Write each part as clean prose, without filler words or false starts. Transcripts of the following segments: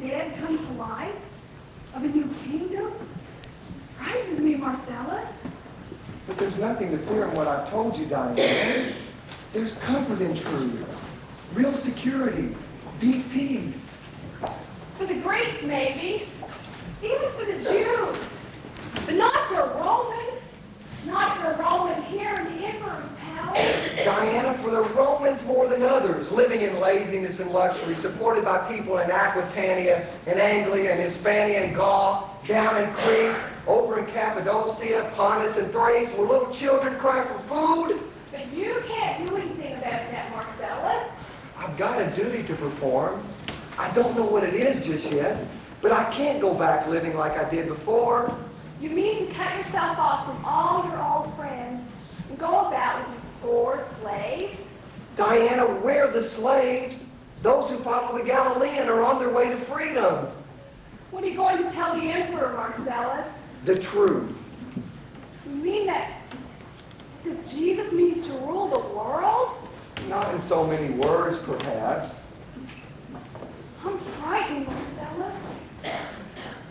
dead come to life? Of a new kingdom? Frightens me, Marcellus. But there's nothing to fear in what I've told you, Diane. There's comfort in truth, real security, deep peace. For the Greeks, maybe. Even for the Jews. But not for a Roman. Not for a Roman here in the Emperor's palace. Diana, for the Romans more than others, living in laziness and luxury, supported by people in Aquitania, and Anglia, and Hispania, and Gaul, down in Crete, over in Cappadocia, Pontus, and Thrace, where little children cry for food. But you can't do anything about that, Marcellus. I've got a duty to perform. I don't know what it is just yet, but I can't go back living like I did before. You mean to cut yourself off from all your old friends and go about with these poor slaves? Diana, we're the slaves. Those who follow the Galilean are on their way to freedom. What are you going to tell the Emperor, Marcellus? The truth. You mean that Jesus means to rule the world? Not in so many words, perhaps. I'm frightened, Marcellus.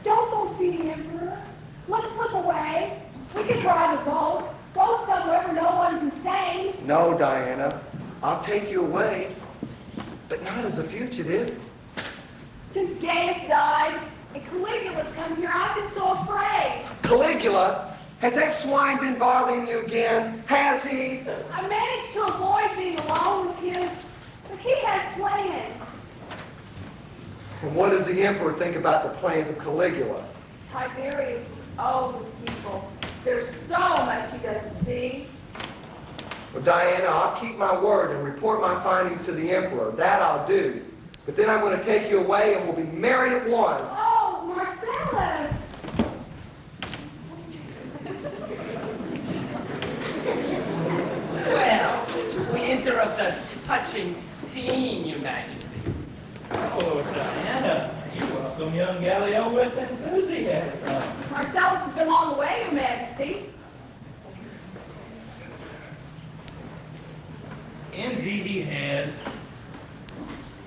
Don't go see the Emperor. Let's slip away. We can ride a boat, go somewhere where no one's insane. No, Diana. I'll take you away, but not as a fugitive. Since Gaius died and Caligula's come here, I've been so afraid. Caligula? Has that swine been bothering you again? Has he? I managed to avoid being alone with him, but he has plans. And what does the emperor think about the plans of Caligula? Tiberius is old with people. There's so much he doesn't see. Well, Diana, I'll keep my word and report my findings to the emperor. That I'll do. But then I'm going to take you away and we'll be married at once. Oh, Marcellus! Well, we interrupt a touching scene, Your Majesty. Oh, Diana, you welcome young Gallio with enthusiasm. Marcellus has been long away, Your Majesty. Indeed he has.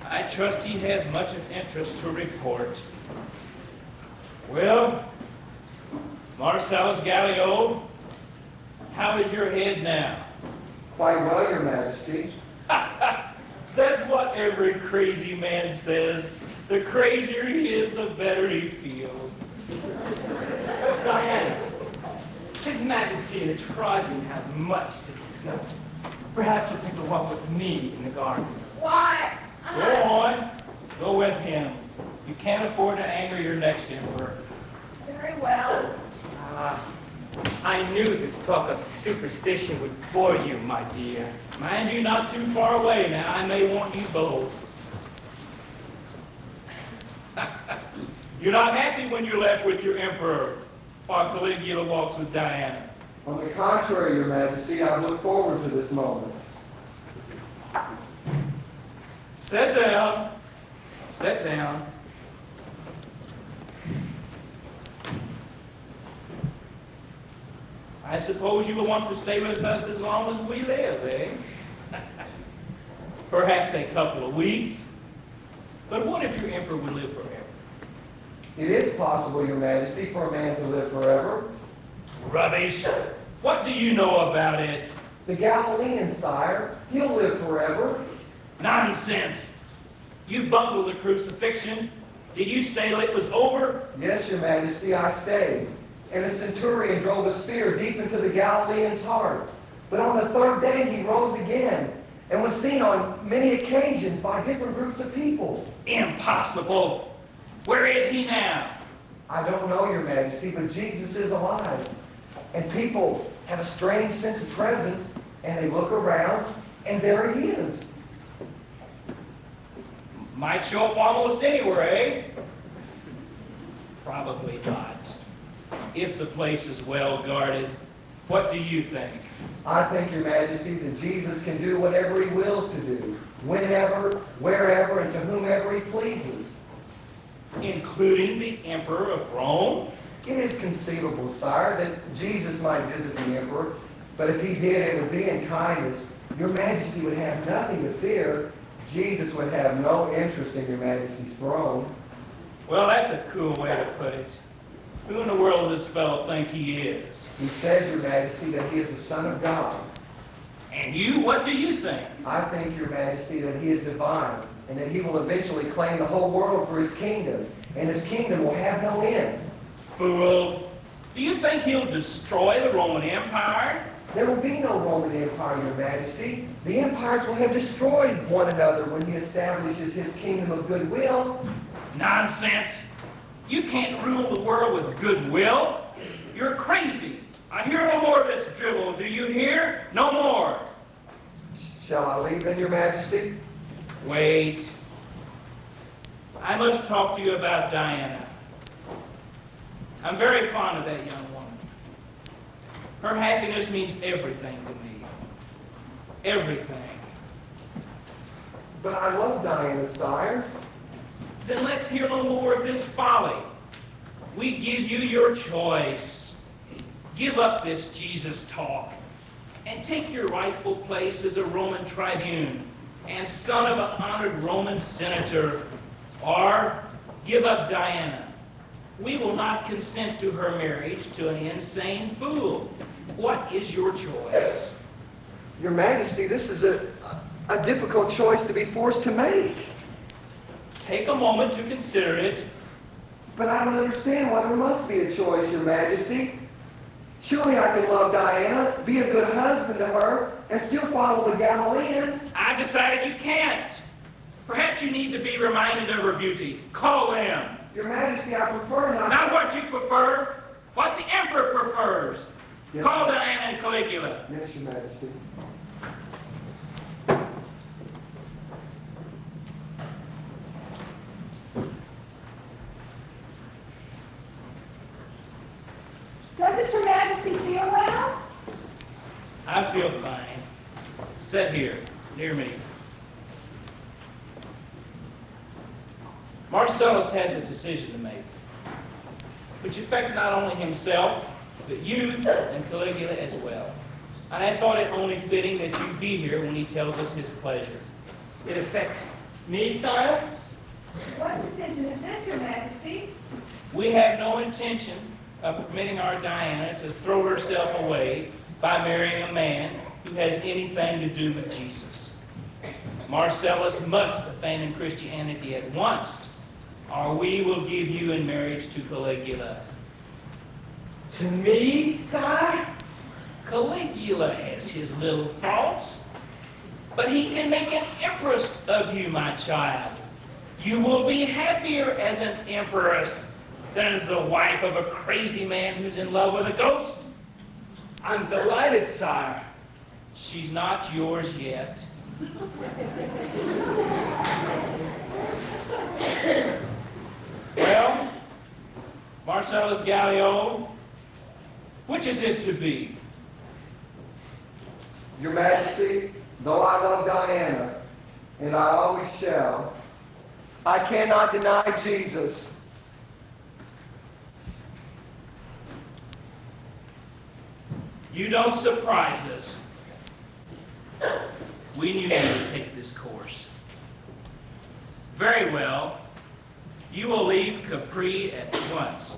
I trust he has much of interest to report. Well, Marcellus Gallio, how is your head now? Quite well, Your Majesty. That's what every crazy man says. The crazier he is, the better he feels. Diana, His Majesty and the tribune have much to discuss. Perhaps you'll take a walk with me in the garden. Why? Go on. Go with him. You can't afford to anger your next emperor. Very well. I knew this talk of superstition would bore you, my dear. Mind you, not too far away now. I may want you both. You're not happy when you're left with your emperor, while Caligula walks with Diana. On the contrary, Your Majesty, I look forward to this moment. Sit down. Sit down. I suppose you will want to stay with us as long as we live, eh? Perhaps a couple of weeks. But what if your emperor would live forever? It is possible, Your Majesty, for a man to live forever. Rubbish. What do you know about it? The Galilean, sire, he'll live forever. Nonsense. You bungled the crucifixion. Did you stay till it was over? Yes, Your Majesty, I stayed. And the centurion drove a spear deep into the Galilean's heart. But on the third day he rose again and was seen on many occasions by different groups of people. Impossible. Where is he now? I don't know, Your Majesty, but Jesus is alive. And people have a strange sense of presence, and they look around, and there he is. Might show up almost anywhere, eh? Probably not. If the place is well guarded, what do you think? I think, Your Majesty, that Jesus can do whatever he wills to do, whenever, wherever, and to whomever he pleases. Including the Emperor of Rome? It is conceivable, sire, that Jesus might visit the emperor, but if he did, it would be in kindness. Your Majesty would have nothing to fear. Jesus would have no interest in Your Majesty's throne. Well, that's a cool way to put it. Who in the world does this fellow think he is? He says, Your Majesty, that he is the Son of God. And you, what do you think? I think, Your Majesty, that he is divine, and that he will eventually claim the whole world for his kingdom, and his kingdom will have no end. Fool. Do you think he'll destroy the Roman Empire? There will be no Roman Empire, Your Majesty. The empires will have destroyed one another when he establishes his kingdom of goodwill. Nonsense. You can't rule the world with goodwill. You're crazy. I hear no more of this drivel. Do you hear? No more. Shall I leave then, Your Majesty? Wait. I must talk to you about Diana. I'm very fond of that young woman. Her happiness means everything to me. Everything. But I love Diana, sire. Then let's hear no more of this folly. We give you your choice. Give up this Jesus talk and take your rightful place as a Roman tribune and son of an honored Roman senator, or give up Diana. We will not consent to her marriage to an insane fool. What is your choice? Your Majesty, this is a difficult choice to be forced to make. Take a moment to consider it. But I don't understand why there must be a choice, Your Majesty. Surely I can love Diana, be a good husband to her, and still follow the Galilean. I decided you can't. Perhaps you need to be reminded of her beauty. Call them. Your Majesty, I prefer not... Not what you prefer, what the emperor prefers. Yes, Call Diana and Caligula. Yes, Your Majesty. Doesn't Your Majesty feel well? I feel fine. Sit here, near me. Marcellus has a decision to make, which affects not only himself, but you and Caligula as well. And I thought it only fitting that you be here when he tells us his pleasure. It affects me, sire. What decision is this, Your Majesty? We have no intention of permitting our Diana to throw herself away by marrying a man who has anything to do with Jesus. Marcellus must abandon Christianity at once, or we will give you in marriage to Caligula. To me, sire? Caligula has his little faults, but he can make an empress of you, my child. You will be happier as an empress than as the wife of a crazy man who's in love with a ghost. I'm delighted, sire. She's not yours yet. Well, Marcellus Gallio, which is it to be? Your Majesty, though I love Diana, and I always shall, I cannot deny Jesus. You don't surprise us. We knew you would take this course. Very well. You will leave Capri at once.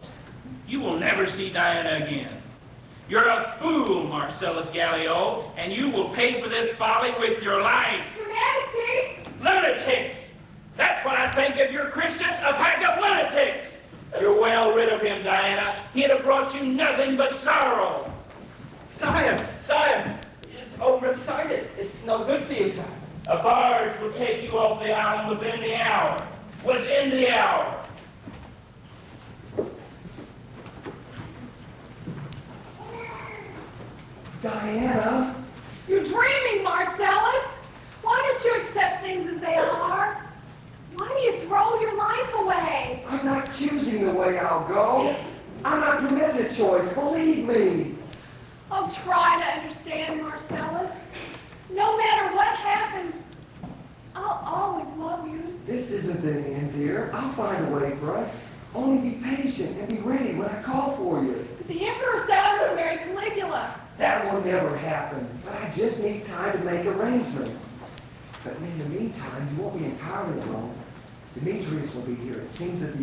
You will never see Diana again. You're a fool, Marcellus Gallio, and you will pay for this folly with your life. Your Majesty! Lunatics! That's what I think of your Christians, a pack of lunatics! You're well rid of him, Diana. He'd have brought you nothing but sorrow. Sire, sire, it's overexcited. It's no good for you, sire. A barge will take you off the island within the hour. Within the hour. Diana? You're dreaming, Marcellus. Why don't you accept things as they are? Why do you throw your life away? I'm not choosing the way I'll go. I'm not permitted a choice, believe me. I'll try to understand, Marcellus. No matter what happens, I'll always love you. This isn't the end, dear. I'll find a way for us. Only be patient and be ready when I call for you. But the emperor said I was married Caligula. That will never happen, but I just need time to make arrangements. But in the meantime, you won't be entirely alone. Demetrius will be here. It seems that the